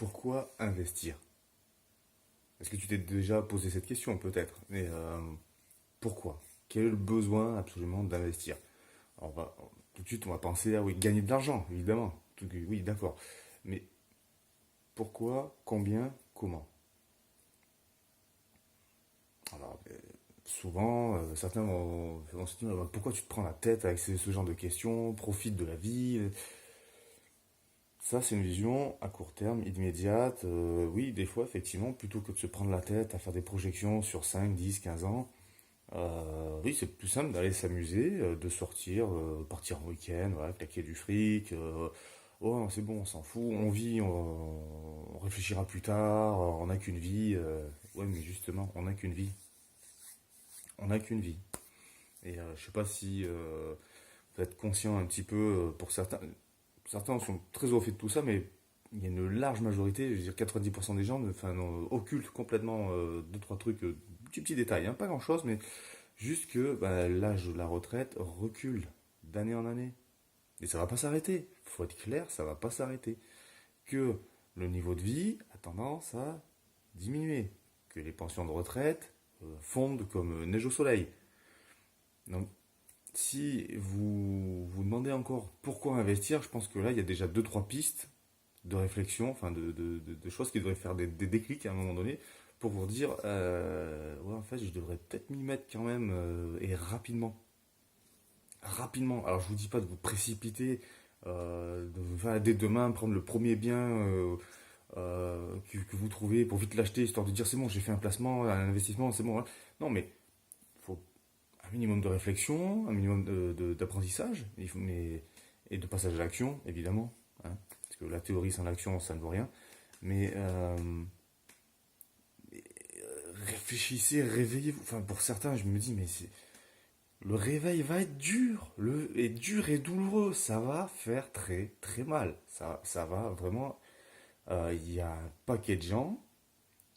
pourquoi investir? Est-ce que tu t'es déjà posé cette question peut-être? Mais pourquoi? Quel est le besoin absolument d'investir? Tout de suite, on va penser à oui, gagner de l'argent, évidemment. Oui, d'accord. Mais pourquoi, combien, comment? Alors, souvent, certains vont se dire pourquoi tu te prends la tête avec ce genre de questions? Profite de la vie. Ça, c'est une vision à court terme, immédiate. Oui, des fois, effectivement, plutôt que de se prendre la tête à faire des projections sur 5, 10, 15 ans, oui, c'est plus simple d'aller s'amuser, de sortir, partir en week-end, voilà, claquer du fric. Oh, c'est bon, on s'en fout, on vit, on réfléchira plus tard, on n'a qu'une vie. Ouais, mais justement, on n'a qu'une vie. On n'a qu'une vie. Et je sais pas si vous êtes conscient un petit peu, pour certains, certains sont très au fait de tout ça, mais il y a une large majorité, je veux dire 90% des gens, enfin, occultent complètement deux, trois trucs, petits détails, hein, pas grand-chose, mais juste que bah, l'âge de la retraite recule d'année en année. Et ça va pas s'arrêter. Faut être clair, ça va pas s'arrêter. Que le niveau de vie a tendance à diminuer. Que les pensions de retraite fondent comme neige au soleil. Donc, si vous vous demandez encore pourquoi investir, je pense que là, il y a déjà deux, trois pistes de réflexion, enfin de choses qui devraient faire des déclics à un moment donné pour vous dire, ouais, en fait, je devrais peut-être m'y mettre quand même et rapidement. Rapidement. Alors, je vous dis pas de vous précipiter, dès demain prendre le premier bien que vous trouvez pour vite l'acheter, histoire de dire c'est bon, j'ai fait un placement, un investissement, c'est bon, hein. Non, mais faut un minimum de réflexion, un minimum d'apprentissage, et de passage à l'action, évidemment, hein. Parce que la théorie sans l'action, ça ne vaut rien. Mais réfléchissez, réveillez-vous. Enfin, pour certains, je me dis, mais le réveil va être dur, dur et douloureux. Ça va faire très très mal. Ça va vraiment. Il y a un paquet de gens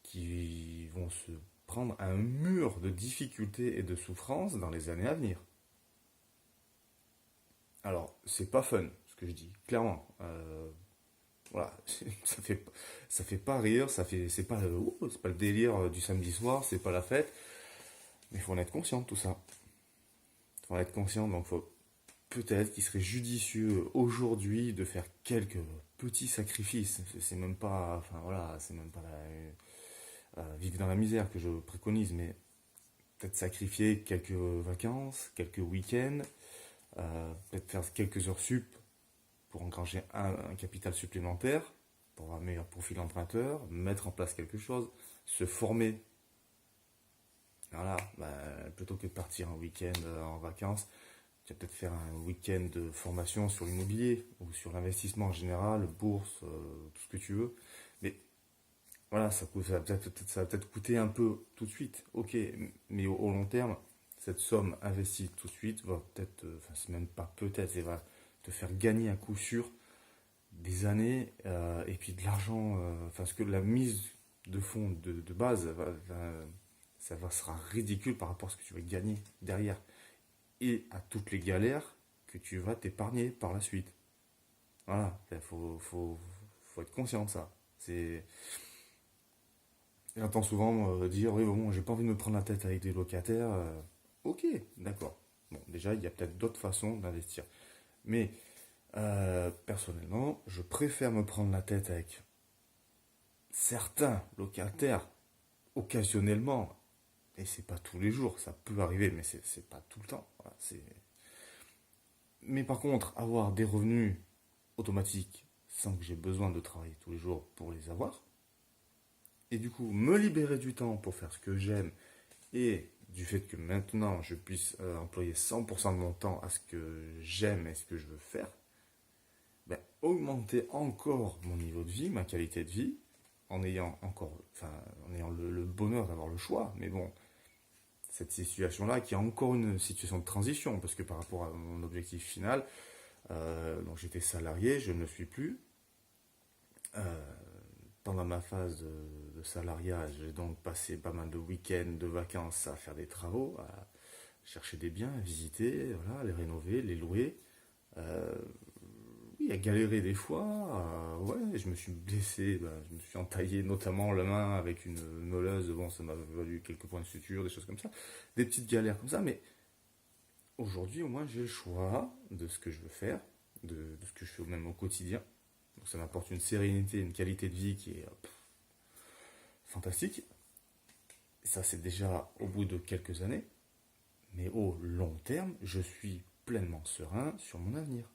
qui vont se prendre un mur de difficultés et de souffrances dans les années à venir. Alors, c'est pas fun, ce que je dis, clairement. Voilà, ça fait pas rire, c'est pas le délire du samedi soir, c'est pas la fête, mais il faut en être conscient de tout ça. Il faut en être conscient, donc faut peut-être qu'il serait judicieux aujourd'hui de faire quelques petits sacrifices. C'est même pas, enfin voilà, c'est même pas vivre dans la misère que je préconise, mais peut-être sacrifier quelques vacances, quelques week-ends, peut-être faire quelques heures sup pour engranger un capital supplémentaire, pour avoir un meilleur profil emprunteur, mettre en place quelque chose, se former. Voilà, bah, plutôt que de partir un week-end en vacances, tu vas peut-être faire un week-end de formation sur l'immobilier ou sur l'investissement en général, bourse, tout ce que tu veux. Mais voilà, ça va peut-être coûter un peu tout de suite, ok, mais au long terme, cette somme investie tout de suite va peut-être, enfin c'est même pas peut-être, elle va te faire gagner à coup sûr des années et puis de l'argent, enfin ce que la mise de fonds de base, sera ridicule par rapport à ce que tu vas gagner derrière et à toutes les galères que tu vas t'épargner par la suite. Voilà, faut être conscient de ça. J'entends souvent dire oui bon j'ai pas envie de me prendre la tête avec des locataires. Ok, d'accord. Bon déjà il y a peut-être d'autres façons d'investir. Mais personnellement je préfère me prendre la tête avec certains locataires occasionnellement. Et c'est pas tous les jours, ça peut arriver, mais c'est pas tout le temps. Voilà, mais par contre, avoir des revenus automatiques sans que j'ai besoin de travailler tous les jours pour les avoir, et du coup me libérer du temps pour faire ce que j'aime, et du fait que maintenant je puisse employer 100% de mon temps à ce que j'aime et ce que je veux faire, ben, augmenter encore mon niveau de vie, ma qualité de vie, en ayant encore, enfin, en ayant le bonheur d'avoir le choix. Mais bon, cette situation-là, qui est encore une situation de transition, parce que par rapport à mon objectif final, donc j'étais salarié, je ne le suis plus. Euh, Pendant ma phase de salariat, j'ai donc passé pas mal de week-ends, de vacances à faire des travaux, à chercher des biens, à visiter, voilà, à les rénover, les louer. Euh, oui, à galérer des fois. Ouais, je me suis blessé, bah, je me suis entaillé notamment la main avec une meuleuse. Bon, ça m'a valu quelques points de suture, des choses comme ça. Des petites galères comme ça, mais aujourd'hui, au moins, j'ai le choix de ce que je veux faire, de ce que je fais même au quotidien. Donc ça m'apporte une sérénité, une qualité de vie qui est fantastique. Et ça, c'est déjà au bout de quelques années. Mais au long terme, je suis pleinement serein sur mon avenir.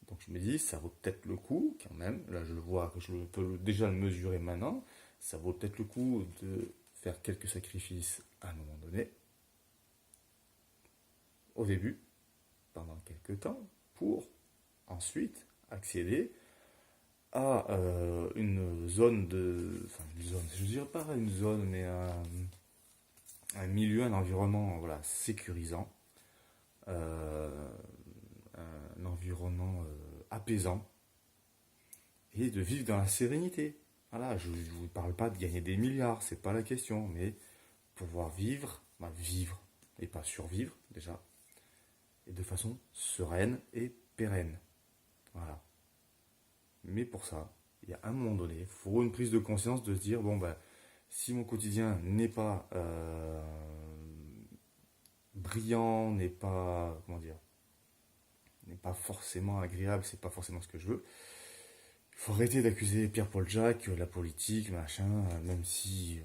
Donc je me dis, ça vaut peut-être le coup, quand même. Là, je vois que je peux déjà le mesurer maintenant. Ça vaut peut-être le coup de faire quelques sacrifices à un moment donné, au début, pendant quelques temps, pour ensuite accéder à une zone de. Enfin, une zone, je dirais pas une zone, mais un milieu, un environnement voilà, sécurisant, euh, un environnement apaisant, et de vivre dans la sérénité. Voilà, je ne vous parle pas de gagner des milliards, c'est pas la question, mais pouvoir vivre, bah, vivre, et pas survivre déjà, et de façon sereine et pérenne. Voilà. Mais pour ça, il y a un moment donné, il faut une prise de conscience de se dire, bon, bah, si mon quotidien n'est pas brillant, n'est pas, comment dire, n'est pas forcément agréable, c'est pas forcément ce que je veux, il faut arrêter d'accuser Pierre-Paul Jacques, la politique, machin, même si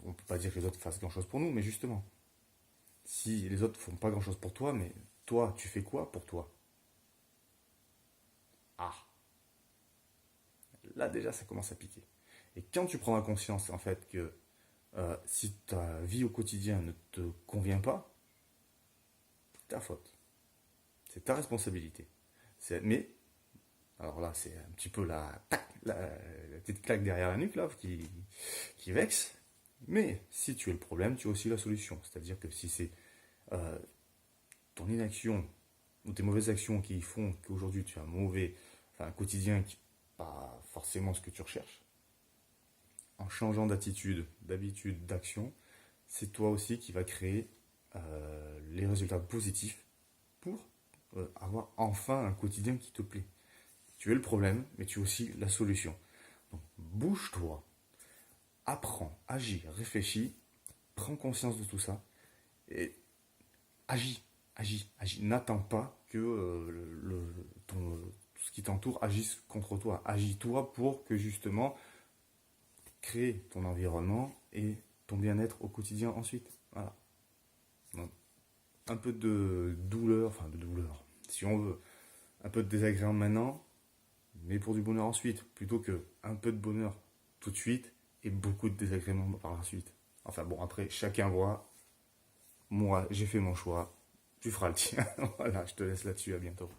on peut pas dire que les autres fassent grand-chose pour nous, mais justement, si les autres font pas grand-chose pour toi, mais toi, tu fais quoi pour toi? Ah, là déjà, ça commence à piquer. Et quand tu prends conscience, en fait, que si ta vie au quotidien ne te convient pas, c'est ta faute. C'est ta responsabilité. Mais, alors là, c'est un petit peu la petite claque derrière la nuque, là, qui vexe. Mais si tu es le problème, tu as aussi la solution. C'est-à-dire que si c'est euh, ton inaction ou tes mauvaises actions qui font qu'aujourd'hui tu as un quotidien qui n'est pas forcément ce que tu recherches, en changeant d'attitude, d'habitude, d'action, c'est toi aussi qui va créer les résultats positifs pour avoir enfin un quotidien qui te plaît. Tu es le problème, mais tu es aussi la solution. Donc bouge-toi, apprends, agis, réfléchis, prends conscience de tout ça et agis, agis, agis. N'attends pas que tout ce qui t'entoure agisse contre toi. Agis-toi pour que justement créer ton environnement et ton bien-être au quotidien ensuite. Voilà. Donc, un peu de douleur, enfin de douleur, si on veut, un peu de désagrément maintenant, mais pour du bonheur ensuite, plutôt que un peu de bonheur tout de suite et beaucoup de désagréments par la suite. Enfin bon, après, chacun voit. Moi, j'ai fait mon choix. Tu feras le tien. Voilà, je te laisse là-dessus. À bientôt.